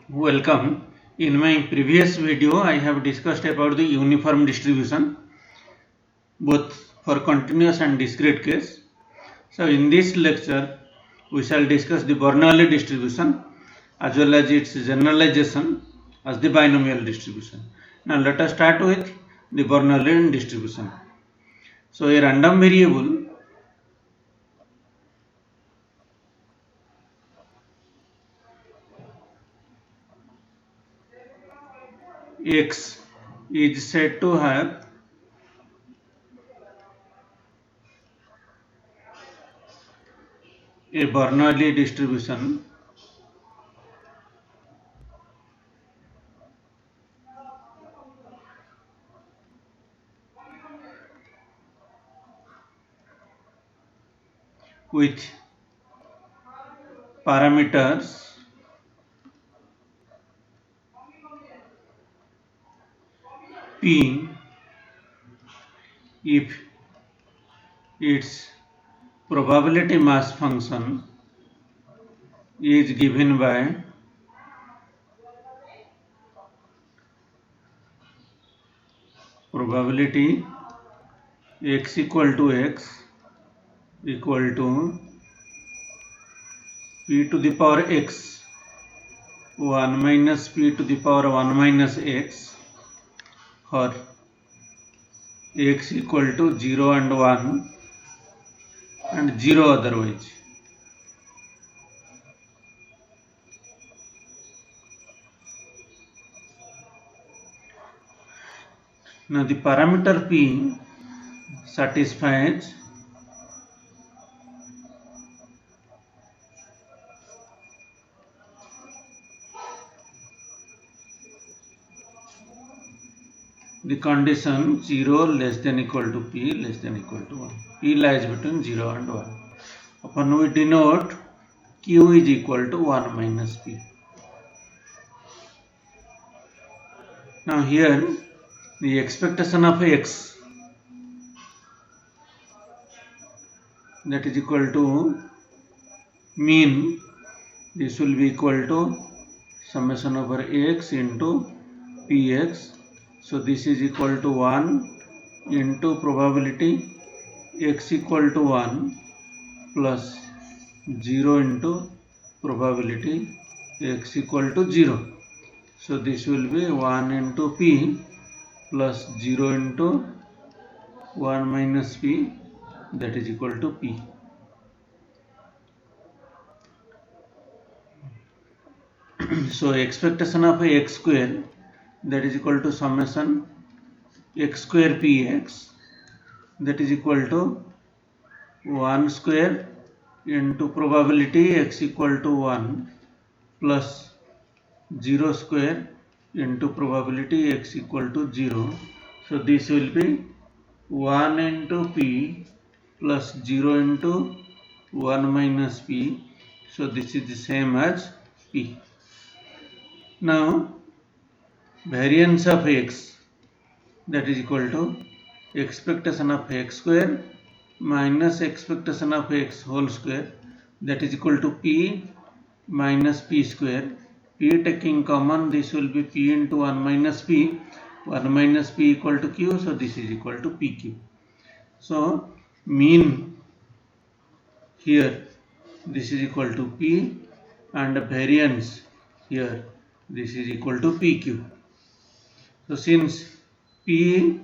Welcome. In my previous video, I have discussed about the uniform distribution both for continuous and discrete case. So in this lecture, we shall discuss the Bernoulli distribution as well as its generalization as the binomial distribution. Now let us start with the Bernoulli distribution. So a random variable x is said to have a Bernoulli distribution with parameters p if its probability mass function is given by probability x equal to x equal to p to the power x 1 minus p to the power 1 minus x for x equal to 0 and 1 and 0 otherwise. Now the parameter p satisfies the condition 0 less than equal to p less than equal to 1. P lies between 0 and 1. Upon we denote q is equal to 1 minus p. Now here the expectation of x that is equal to mean, this will be equal to summation over x into px. So this is equal to 1 into probability x equal to 1 plus 0 into probability x equal to 0. So this will be 1 into p plus 0 into 1 minus p, that is equal to p. So expectation of x square, that is equal to summation x square px, that is equal to 1 square into probability x equal to 1 plus 0 square into probability x equal to 0. So this will be 1 into p plus 0 into 1 minus p. So this is the same as p. Now variance of x, that is equal to expectation of x square minus expectation of x whole square, that is equal to p minus p square. P taking common, this will be p into 1 minus p. 1 minus p equal to q, so this is equal to pq. So mean here, this is equal to p, and variance here, this is equal to pq. So since p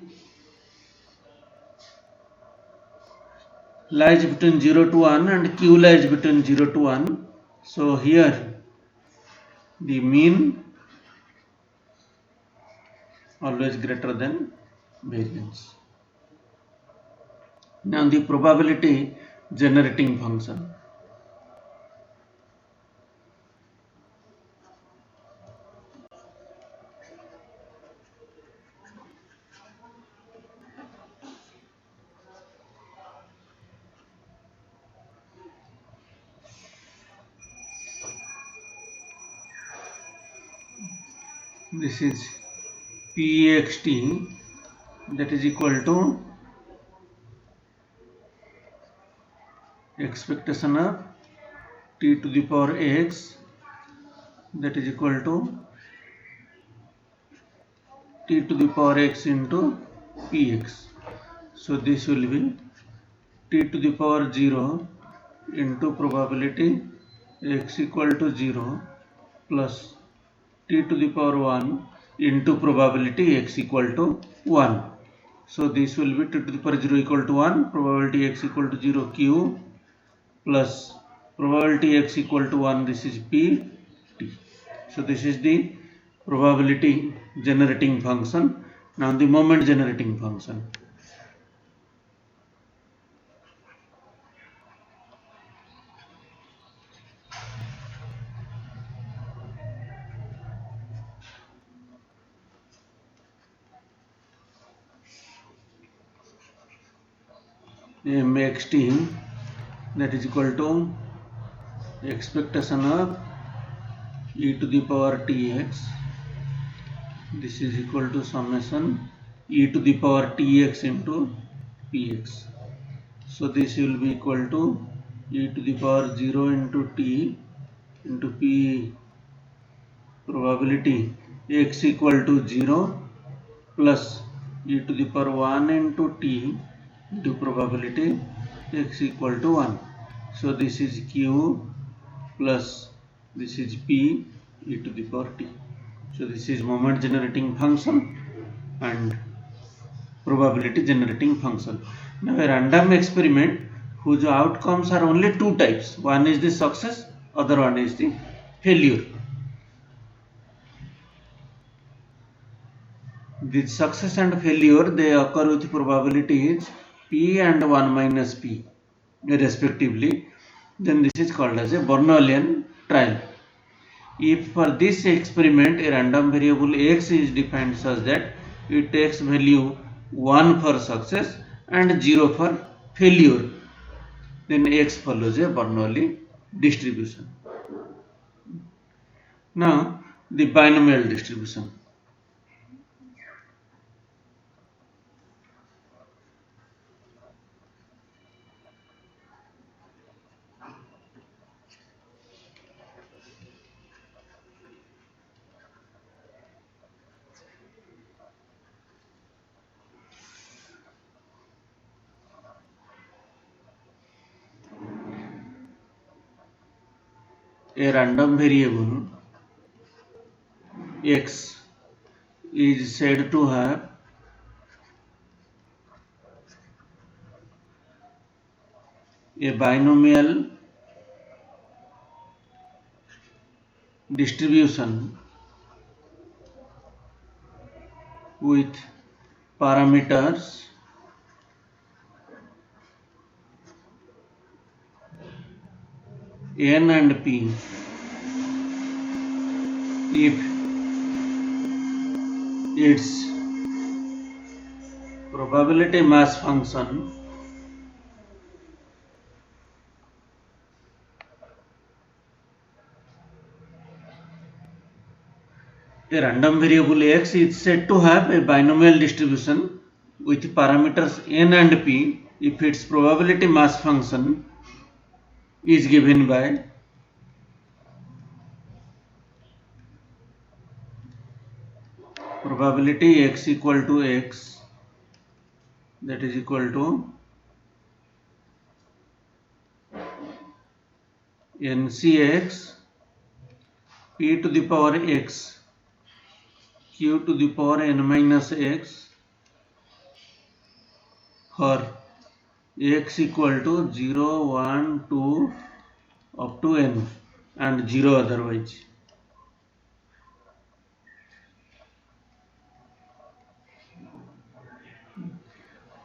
lies between 0 to 1 and q lies between 0 to 1, so here the mean always greater than variance. Now the probability generating function. This is pxt, that is equal to expectation of t to the power x that is equal to t to the power x into px. So this will be t to the power 0 into probability x equal to 0 plus t to the power 1 into probability x equal to 1. So this will be t to the power 0 equal to 1, probability x equal to 0 q plus probability x equal to 1, this is p t. So this is the probability generating function. Now the moment generating function. mxt, that is equal to expectation of e to the power tx, this is equal to summation e to the power tx into px. So this will be equal to e to the power 0 into t into p probability x equal to 0 plus e to the power 1 into t into probability x equal to 1. So this is q plus this is p e to the power t. So this is moment generating function and probability generating function. Now a random experiment whose outcomes are only two types. One is the success, other one is the failure. The success and failure, they occur with probabilities p and 1 minus p respectively. Then this is called as a Bernalian trial. If for this experiment a random variable x is defined such that it takes value 1 for success and 0 for failure, then x follows a Bernoulli distribution. Now the binomial distribution. A random variable x is said to have a binomial distribution with parameters n and p if its probability mass function a random variable x is said to have a binomial distribution with parameters n and p if its probability mass function is given by probability x equal to x, that is equal to ncx p to the power x q to the power n minus x for x equal to 0, 1, 2 up to n and 0 otherwise.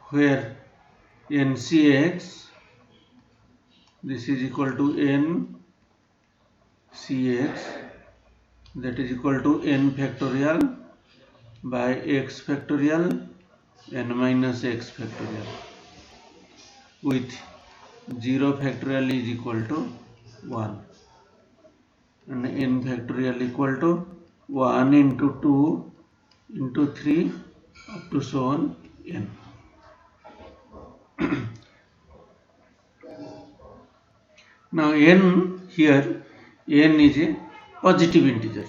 Where ncx, this is equal to n cx, that is equal to n factorial by x factorial n minus x factorial, with 0 factorial is equal to 1 and n factorial equal to 1 into 2 into 3 up to so on n. Now n here, n is a positive integer,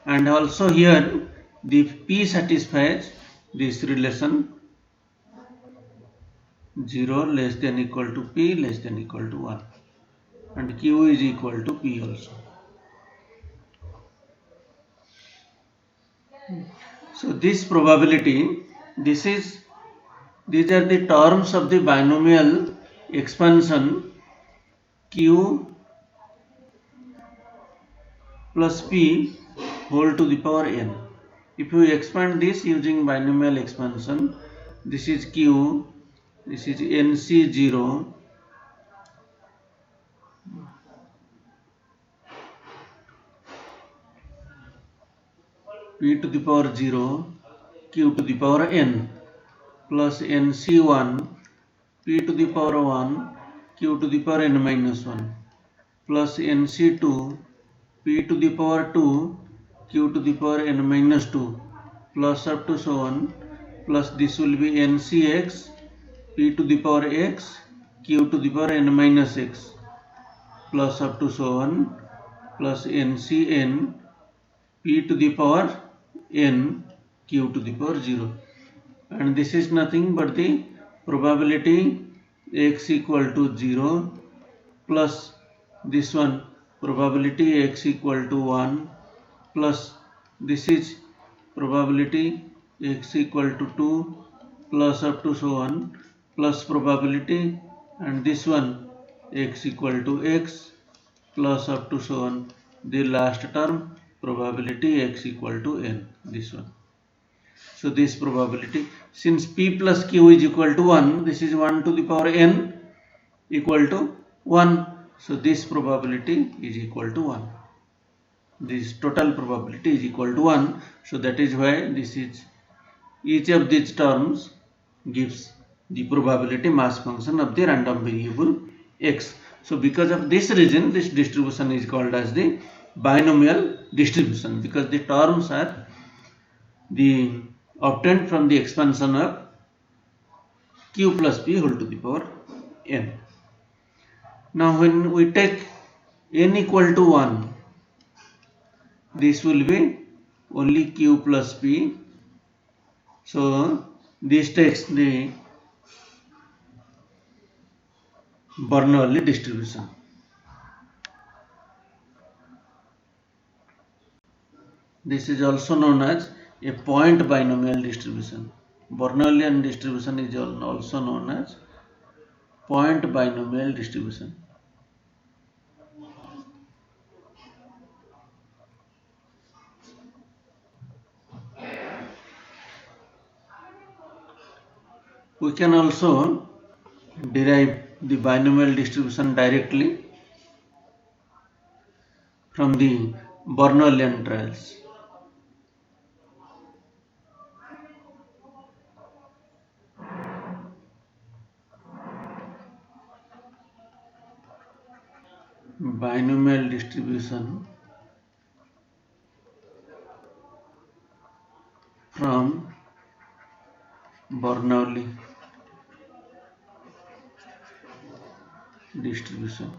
and also here the P satisfies this relation 0 less than equal to P less than equal to 1, and Q is equal to P also. So this probability, these are the terms of the binomial expansion Q plus P whole to the power n. If you expand this using binomial expansion, this is Q, this is NC0, P to the power 0, Q to the power n, plus NC1, P to the power 1, Q to the power n minus 1, plus NC2, P to the power 2, Q to the power n minus 2, plus up to so on, plus this will be NCx, P to the power x, Q to the power n minus x, plus up to so on, plus NCn, P to the power n, Q to the power 0. And this is nothing but the probability x equal to 0 plus this one probability x equal to 1 plus this is probability x equal to 2 plus up to so on plus probability, and this one x equal to x plus up to so on the last term probability x equal to n, this one. So this probability, since P plus Q is equal to 1, this is 1 to the power n equal to 1. So this probability is equal to 1. This total probability is equal to 1. So that is why this is, each of these terms gives the probability mass function of the random variable x. So because of this reason, this distribution is called as the binomial distribution, because the terms are the obtained from the expansion of Q plus P whole to the power n. Now when we take n equal to 1, this will be only Q plus P. So this takes the Bernoulli distribution. This is also known as a point binomial distribution. Bernoullian distribution is also known as point binomial distribution. We can also derive the binomial distribution directly from the Bernoullian trials. Binomial distribution from Bernoulli distribution.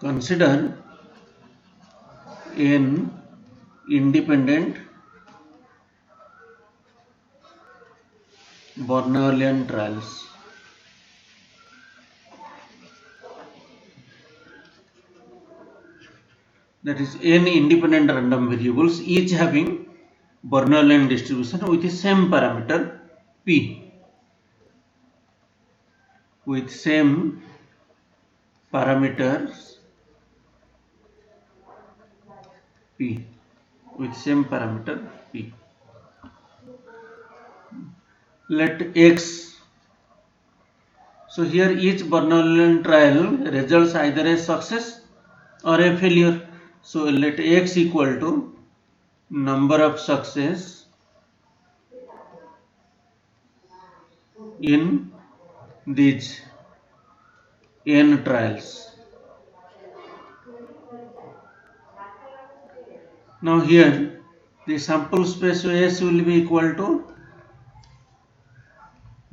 Consider n independent Bernoullian trials. That is n independent random variables, each having Bernoullian distribution with the same parameter p, with same parameters p, with same parameter p. Let x, so here each Bernoullian trial results either a success or a failure. So let x equal to number of success in these n trials. Now here the sample space S will be equal to,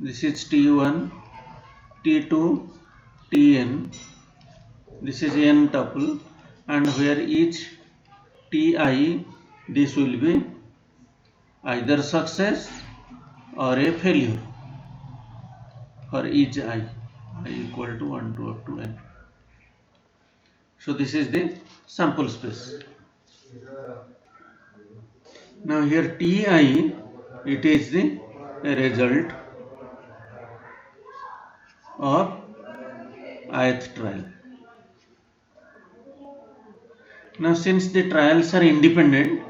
this is T1, T to Tn, this is n tuple, and where each Ti, this will be either success or a failure for each I equal to 1 to up to n. So this is the sample space. Now here Ti, it is the result of ith trial. Now since the trials are independent,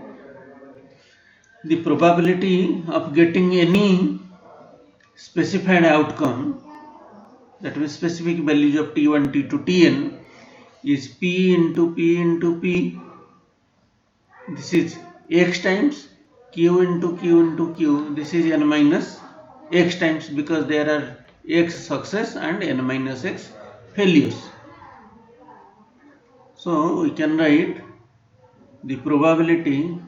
the probability of getting any specified outcome, that means specific values of T1, T2, Tn, is P into P into P. This is x times Q into Q into Q. This is n minus x times, because there are x success and n minus x failures. So we can write the probability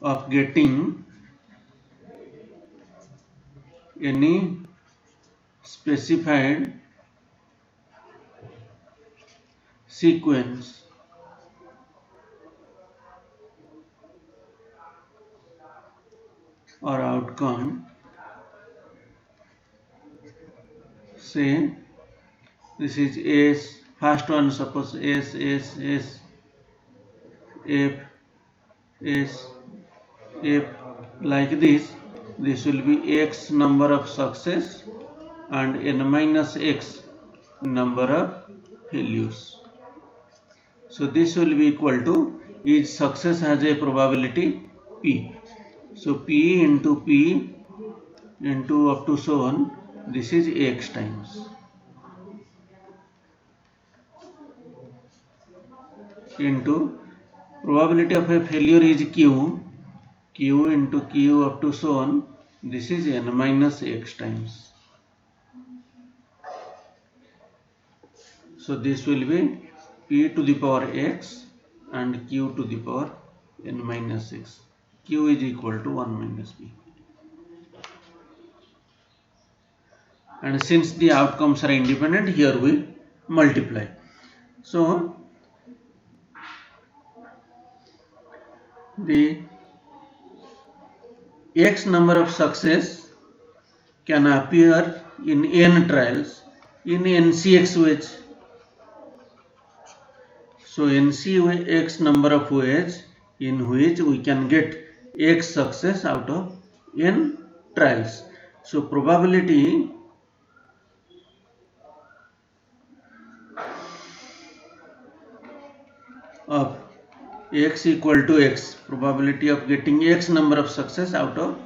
of getting any specified sequence or outcome, say this is S, first one suppose S, F, S, F, like this will be x number of success and n minus x number of failures. So this will be equal to, each success has a probability P. So P into P into up to so on, this is x times. Into probability of a failure is Q, Q into Q up to so on, this is n minus x times. So this will be P to the power x and Q to the power n minus x. Q is equal to 1 minus P. And since the outcomes are independent, here we multiply. So the x number of success can appear in n trials in NCX ways. So NCX number of ways in which we can get x success out of n trials. So probability of x equal to x, probability of getting x number of success out of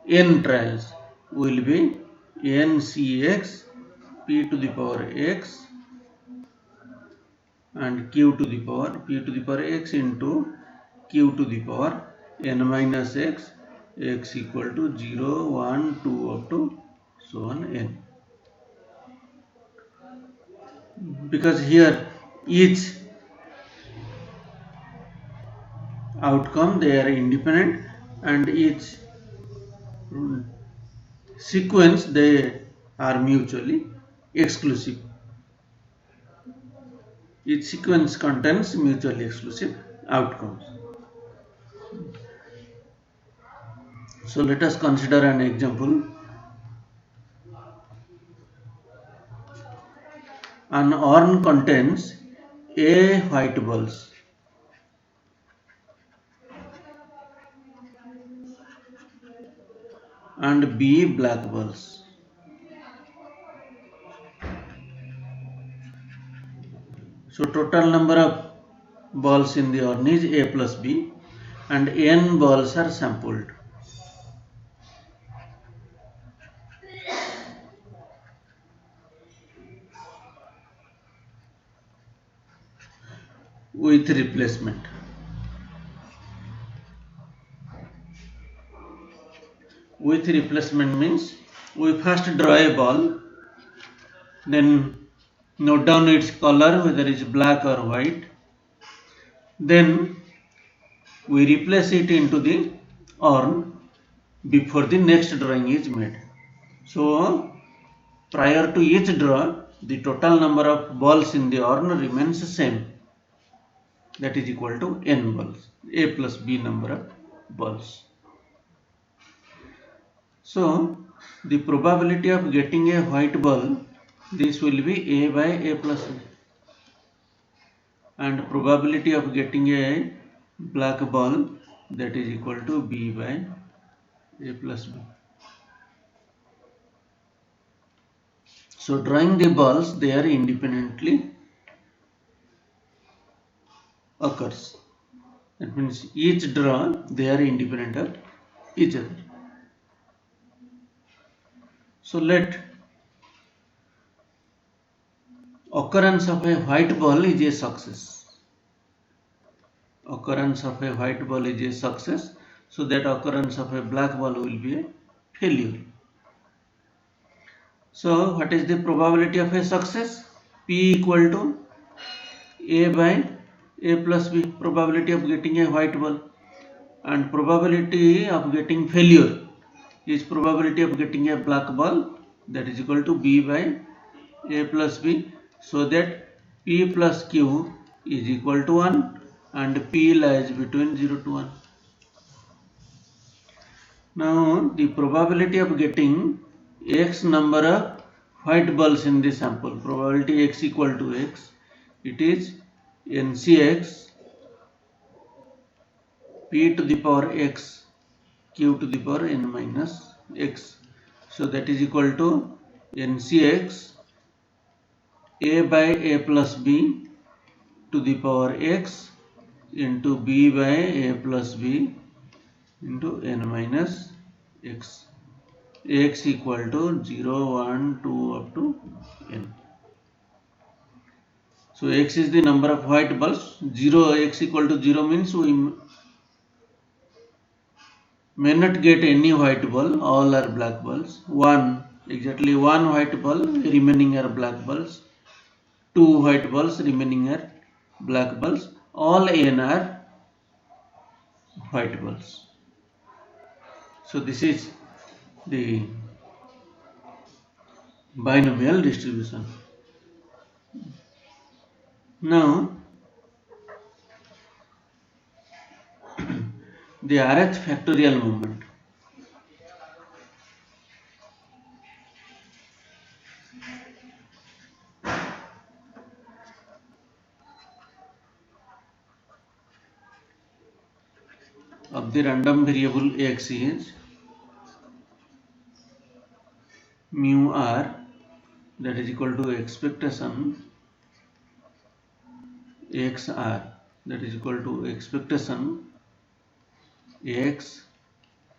n trials will be NCX P to the power x and Q to the power P to the power x into Q to the power n minus x, x equal to 0, 1, 2 up to so on n. Because here each outcome, they are independent, and each sequence, they are mutually exclusive. Each sequence contains mutually exclusive outcomes. So let us consider an example. An urn contains A white balls and B black balls. So total number of balls in the urn is A plus B, and n balls are sampled. With replacement. With replacement means we first draw a ball, then note down its color, whether it is black or white. Then we replace it into the urn before the next drawing is made. So prior to each draw, the total number of balls in the urn remains the same. That is equal to n balls, a plus b number of balls. So the probability of getting a white ball, this will be a by a plus b, and probability of getting a black ball, that is equal to b by a plus b. So drawing the balls, they are independently occurs. That means each draw, they are independent of each other. So let occurrence of a white ball is a success. Occurrence of a white ball is a success. So that occurrence of a black ball will be a failure. So what is the probability of a success? P equal to a by a plus b, probability of getting a white ball, and probability of getting failure is probability of getting a black ball, that is equal to b by a plus b, so that p plus q is equal to 1 and p lies between 0 to 1. Now the probability of getting x number of white balls in the sample, probability x equal to x, it is ncx p to the power x q to the power n minus x. So that is equal to ncx a by a plus b to the power x into b by a plus b into n minus x. X equal to 0, 1, 2 up to n. So x is the number of white balls. 0, x equal to 0 means we may not get any white ball, all are black balls. 1, exactly 1 white ball, remaining are black balls. 2 white balls, remaining are black balls. All n are white balls. So this is the binomial distribution. Now the Rh factorial moment. Of the random variable x is mu r, that is equal to expectation xr, that is equal to expectation x,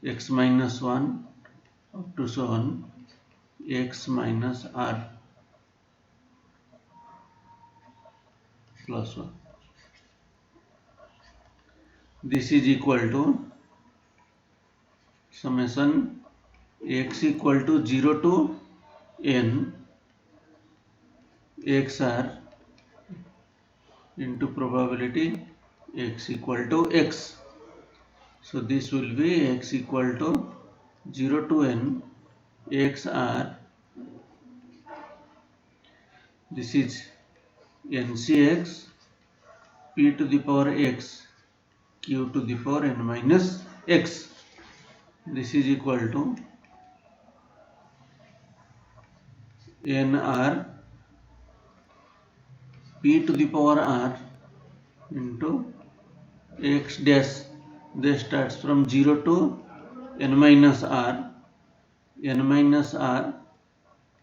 x minus 1 up to so on, x minus r plus 1. This is equal to summation x equal to 0 to n xr into probability x equal to x. So this will be x equal to 0 to n xr. This is ncx p to the power x q to the power n minus x. This is equal to nr p to the power r into x dash. This starts from 0 to n minus r, n minus r,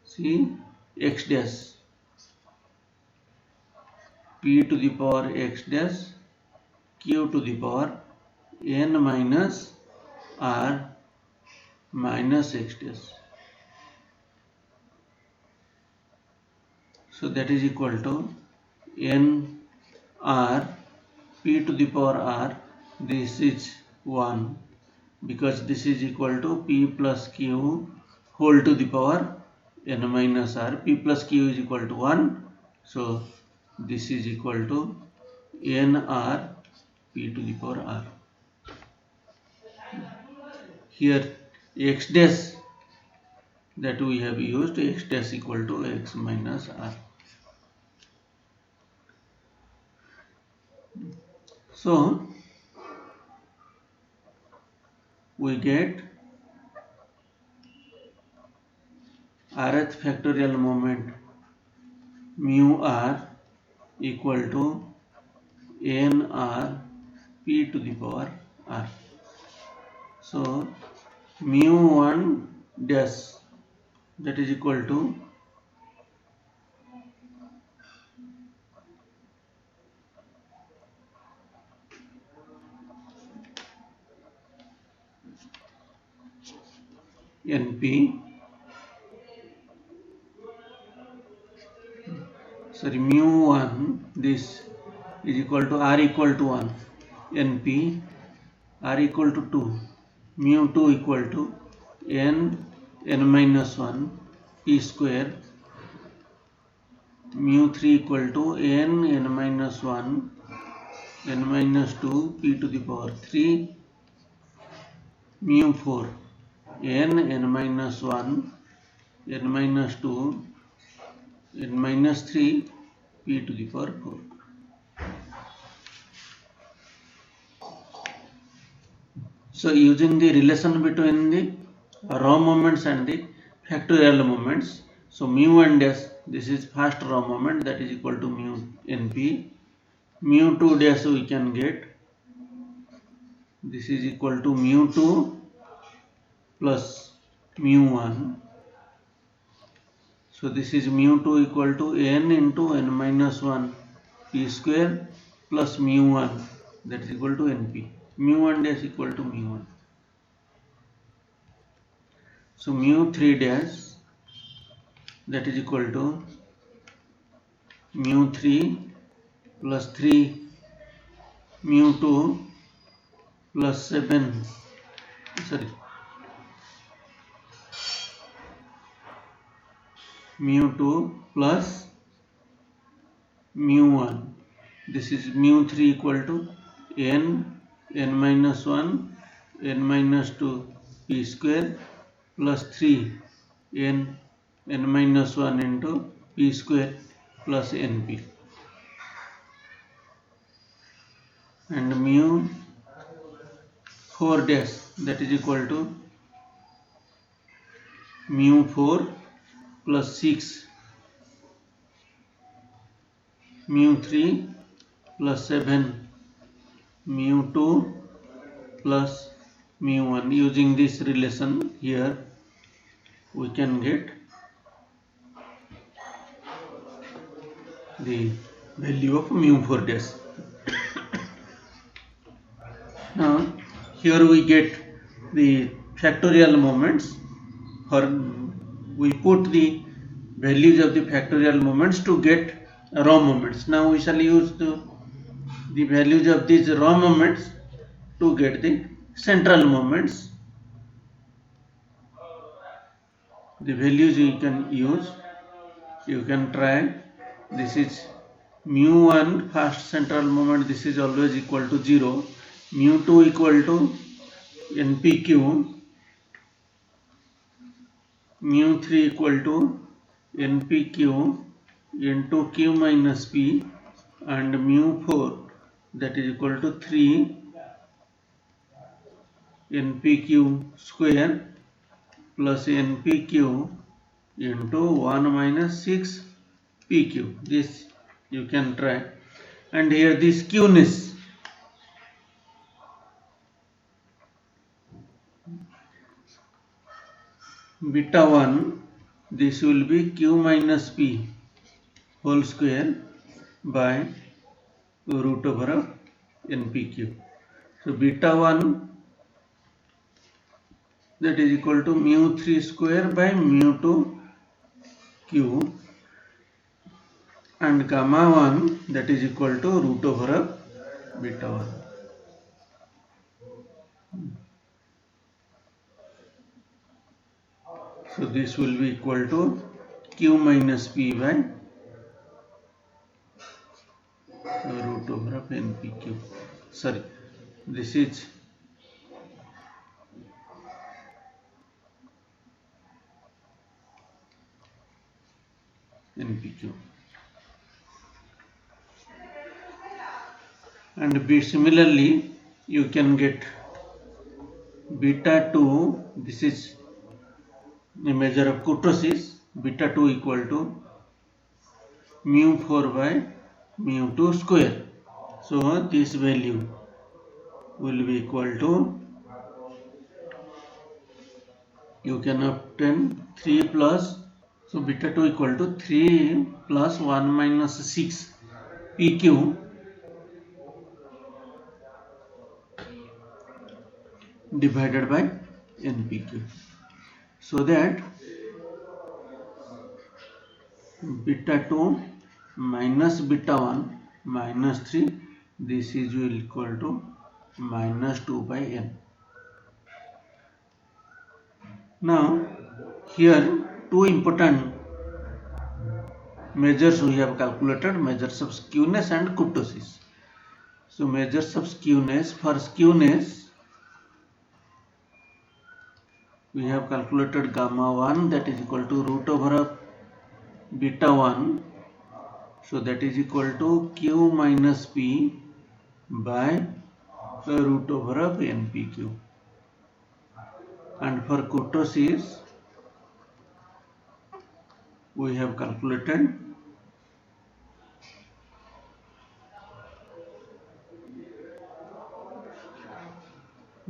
see x dash, p to the power x dash q to the power n minus r minus x dash. So that is equal to n r p to the power r, this is 1 because this is equal to p plus q whole to the power n minus r. P plus q is equal to 1, so this is equal to n r p to the power r. Here x dash that we have used, x dash equal to x minus r. So we get rth factorial moment mu r equal to n r p to the power r. So mu 1 dash that is equal to np, sorry, mu 1 this is equal to r equal to 1, np r equal to 2, mu 2 equal to n minus 1 p square, mu 3 equal to n minus 1 n minus 2 p to the power 3, mu 4 n minus 1 n minus 2 n minus 3 p to the power 4. So using the relation between the raw moments and the factorial moments, so mu 1 dash, this is first raw moment, that is equal to mu np, mu 2 dash we can get, this is equal to mu 2 plus mu 1. So this is mu 2 equal to n into n minus 1 p square plus mu 1, that is equal to np. Mu 1 dash equal to mu 1. So mu 3 dash that is equal to mu 3 plus 3 mu 2 plus 7, sorry, mu 2 plus mu 1. This is mu 3 equal to n minus 1 n minus 2 p square plus 3 n minus 1 into p square plus np, and mu 4 dash that is equal to mu 4 plus 6 mu 3 plus 7 mu 2 plus mu 1. Using this relation here we can get the value of mu 4 dash. Now here we get the factorial moments, or we put the values of the factorial moments to get raw moments. Now we shall use the values of these raw moments to get the central moments. The values you can use, you can try. This is mu 1 first central moment, this is always equal to 0, mu 2 equal to npq, mu 3 equal to npq into q minus p, and mu 4 that is equal to 3 npq square plus npq into 1 minus 6 pq. This you can try. And here this qness, beta 1, this will be q minus p whole square by root over of npq. So beta 1 that is equal to mu 3 square by mu 2 q, and gamma 1 that is equal to root over of beta 1. So this will be equal to q minus p by root over of npq. Sorry, this is NPQ. And similarly you can get beta 2, this is a measure of kurtosis, beta 2 equal to mu 4 by mu 2 square. So this value will be equal to, you can obtain 3 plus, so beta 2 equal to 3 plus 1 minus 6 PQ divided by NPQ. So that beta 2 minus beta 1 minus 3, this is will equal to minus 2 by n. Now here two important measures we have calculated, measures of skewness and kurtosis. So measures of skewness, for skewness we have calculated gamma 1, that is equal to root over of beta 1, so that is equal to q minus p by the root over of NPQ. And for kurtosis we have calculated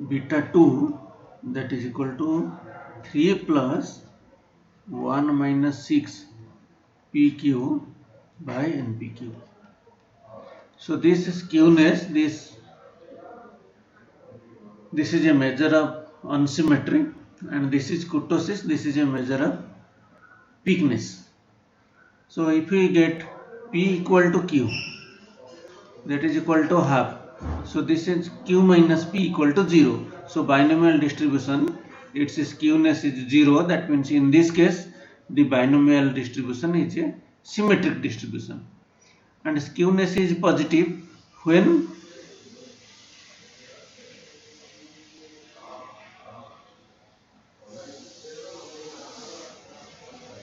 beta 2, that is equal to 3 plus 1 minus 6 PQ by NPQ. So this is skewness, this is a measure of unsymmetry, and this is kurtosis, this is a measure of peakness. So if we get P equal to Q, that is equal to half, so this is Q minus P equal to 0. So binomial distribution, its skewness is 0, that means in this case the binomial distribution is a symmetric distribution, and skewness is positive when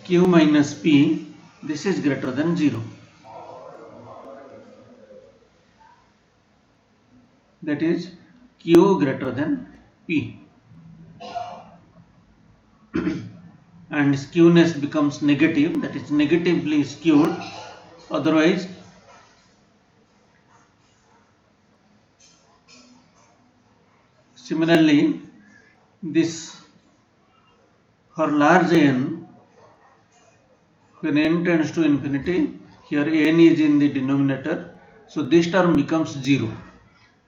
Q minus P, this is greater than 0. That is Q greater than P. And skewness becomes negative, that is negatively skewed. Otherwise similarly this for large n, when n tends to infinity, here n is in the denominator, so this term becomes 0.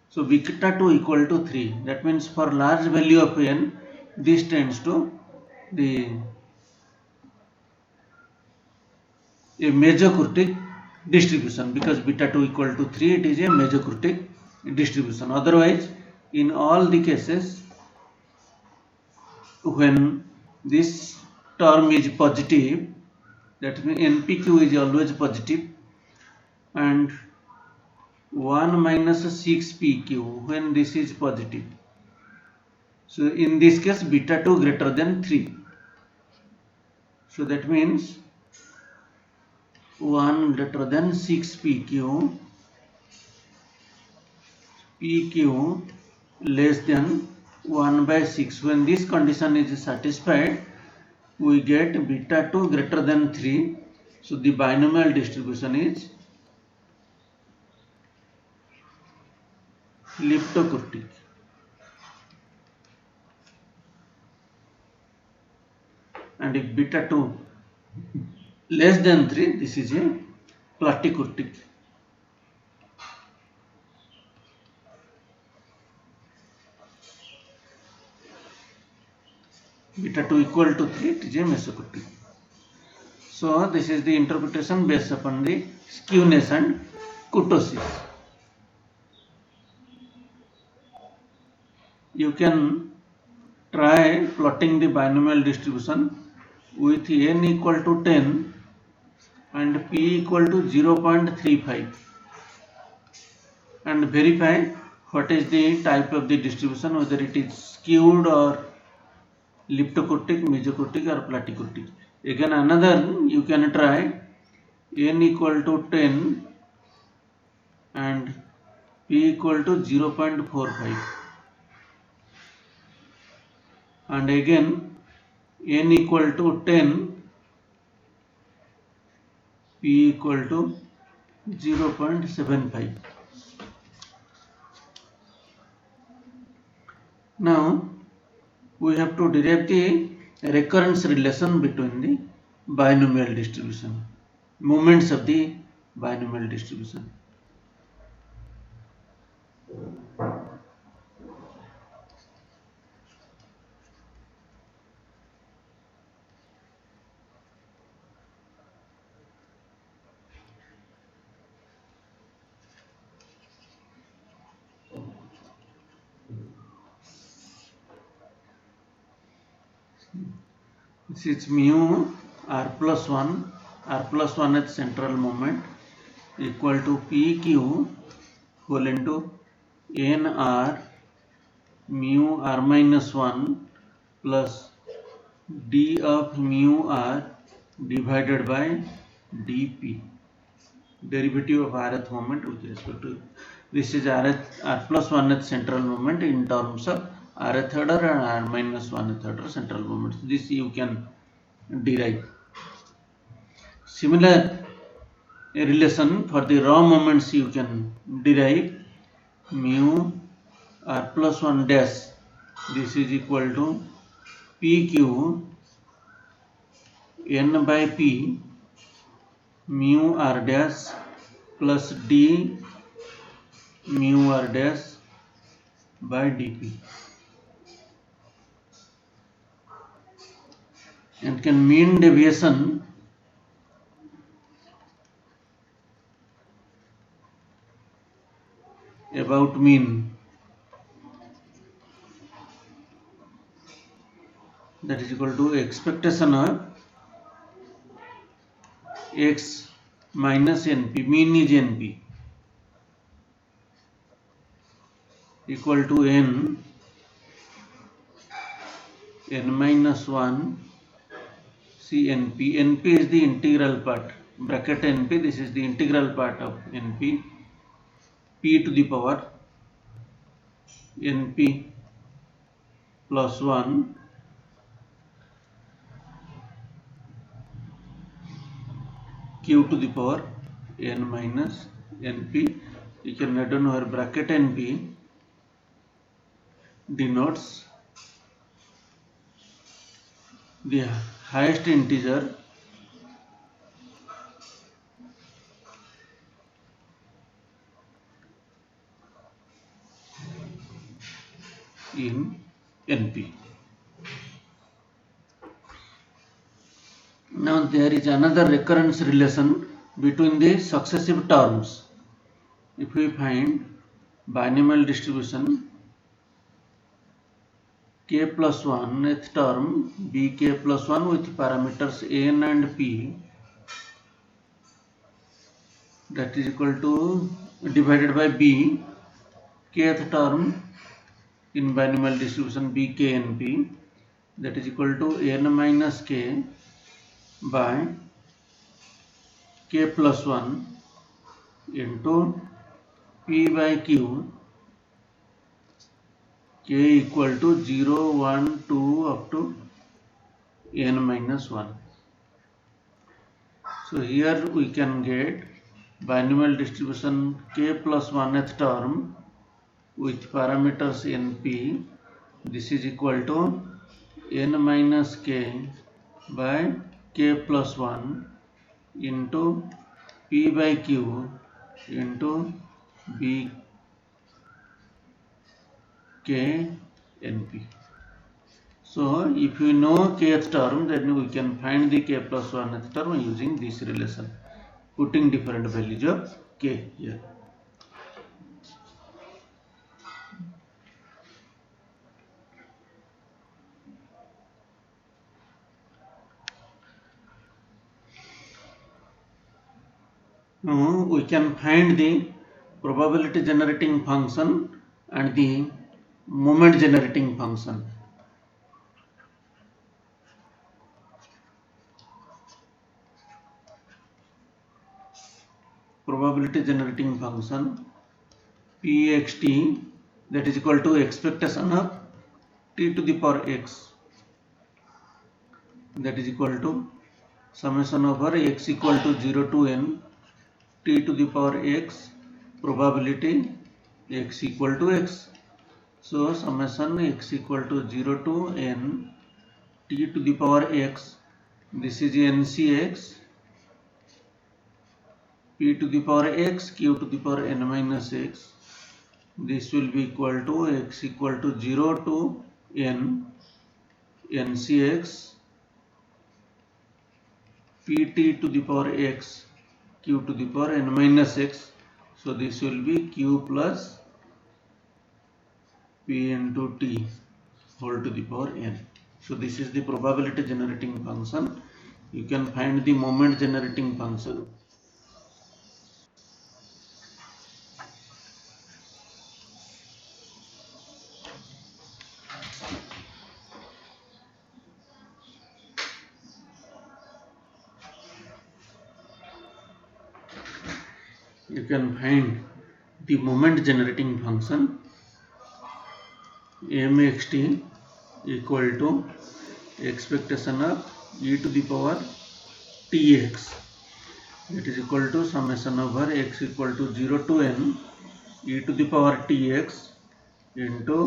So beta 2 equal to 3, that means for large value of n, this tends to a Major-Kurtic distribution, because beta 2 equal to 3, it is a Major-Kurtic distribution. Otherwise in all the cases when this term is positive, that means NPQ is always positive, and 1 minus 6 PQ when this is positive. So in this case beta 2 greater than 3. So that means 1 greater than 6 PQ, PQ less than 1 by 6. When this condition is satisfied, we get beta 2 greater than 3. So the binomial distribution is leptokurtic. And if beta 2 less than 3, this is a platykurtic. Beta 2 equal to 3, it is a mesokurtic. So this is the interpretation based upon the skewness and kurtosis. You can try plotting the binomial distribution with n equal to 10 and p equal to 0.35 and verify what is the type of the distribution, whether it is skewed or leptokurtic, mesokurtic or platykurtic. Again another you can try n equal to 10 and p equal to 0.45, and again n equal to 10, p equal to 0.75. Now we have to derive the recurrence relation between the binomial distribution, moments of the binomial distribution. This is mu r plus 1 at central moment equal to pq whole into nr mu r minus 1 plus d of mu r divided by dp, derivative of rth moment with respect to, this is r plus 1 at central moment in terms of rth order and r minus 1th order central moments. This you can derive. Similar relation for the raw moments you can derive mu r plus 1 dash, this is equal to pq n by p mu r dash plus d mu r dash by dp, and can mean deviation about mean, that is equal to expectation of x minus np, mean is np, equal to n minus 1 see np. Np is the integral part, bracket np, this is the integral part of np, p to the power np plus 1 q to the power n minus np. You can write down where bracket np denotes the highest integer in np. Now there is another recurrence relation between the successive terms. If we find binomial distribution k plus 1th term bk plus 1 with parameters n and p, that is equal to divided by b, kth term in binomial distribution bk and p, that is equal to n minus k by k plus 1 into p by q, k equal to 0, 1, 2 up to n minus 1. So here we can get binomial distribution k plus 1th term with parameters np, this is equal to n minus k by k plus 1 into p by q into b k np. So if you know kth term, then we can find the k plus 1th term using this relation, putting different values of k here. Now we can find the probability generating function and the moment generating function. probability generating function pxt, that is equal to expectation of t to the power x, that is equal to summation over x equal to 0 to n t to the power x probability x equal to x. So summation x equal to 0 to n t to the power x, this is ncx, p to the power x q to the power n minus x, this will be equal to x equal to 0 to n ncx pt to the power x q to the power n minus x. So this will be q plus p into t whole to the power n. So this is the probability generating function. You can find the moment generating function. You can find the moment generating function mxt equal to expectation of e to the power tx, that is equal to summation over x equal to 0 to n e to the power tx into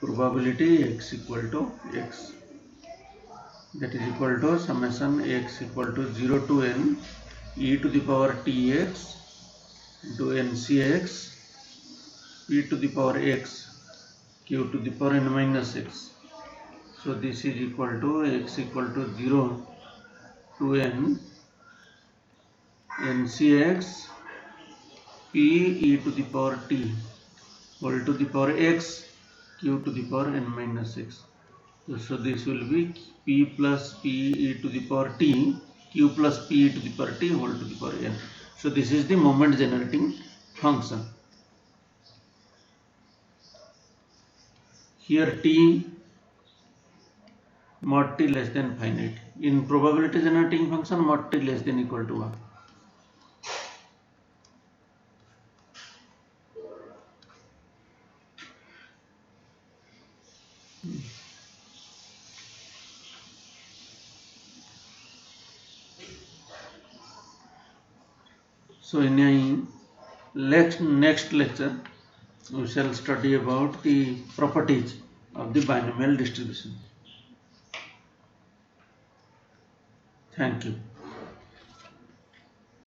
probability x equal to x, that is equal to summation x equal to 0 to n e to the power tx into ncx p to the power x q to the power n minus x. So this is equal to x equal to 0 to n ncx p e to the power t whole to the power x q to the power n minus x. So this will be p plus p e to the power t q plus p e to the power t whole to the power n. So this is the moment generating function. Here t mod t less than finite. In probability generating function mod t less than equal to 1. So in a next lecture we shall study about the properties of the binomial distribution. Thank you.